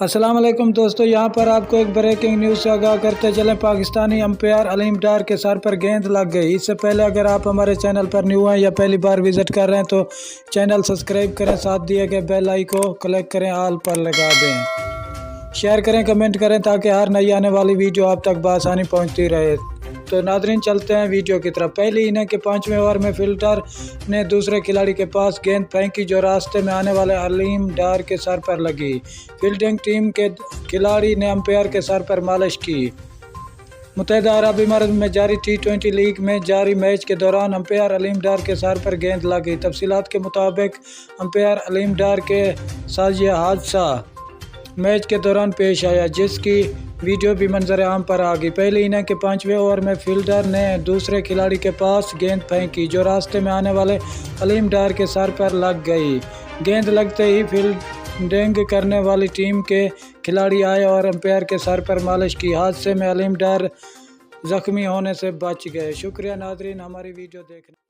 अस्सलाम वालेकुम दोस्तों, यहाँ पर आपको एक ब्रेकिंग न्यूज़ से आगाह करते चलें। पाकिस्तानी अंपायर अलीम डार के सर पर गेंद लग गई। इससे पहले अगर आप हमारे चैनल पर न्यू हैं या पहली बार विजिट कर रहे हैं तो चैनल सब्सक्राइब करें, साथ दिए गए बेल आइकन को क्लिक करें, ऑल पर लगा दें, शेयर करें, कमेंट करें ताकि हर नई आने वाली वीडियो आप तक बआसानी पहुँचती रहे। तो नाज़रीन, चलते हैं वीडियो की तरफ। पहली इनिंग के 5वें ओवर में फील्डर ने दूसरे खिलाड़ी के पास गेंद फेंकी जो रास्ते में आने वाले अलीम डार के सर पर लगी। फील्डिंग टीम के खिलाड़ी ने अंपायर के सर पर मालिश की। मुत्तहिदा अरब इमारात में जारी T20 लीग में जारी मैच के दौरान अंपायर अलीम डार के सर पर गेंद लग गई। तफसीलात के मुताबिक अंपायर अलीम डार के साथ यह हादसा मैच के दौरान पेश आया, जिसकी वीडियो भी मंजर आम पर आ गई। पहली इनिंग के 5वें ओवर में फील्डर ने दूसरे खिलाड़ी के पास गेंद फेंकी जो रास्ते में आने वाले अलीम डार के सर पर लग गई। गेंद लगते ही फील्डिंग करने वाली टीम के खिलाड़ी आए और अंपायर के सर पर मालिश की। हादसे में अलीम डार जख्मी होने से बच गए। शुक्रिया नाजरीन, हमारी वीडियो देखने।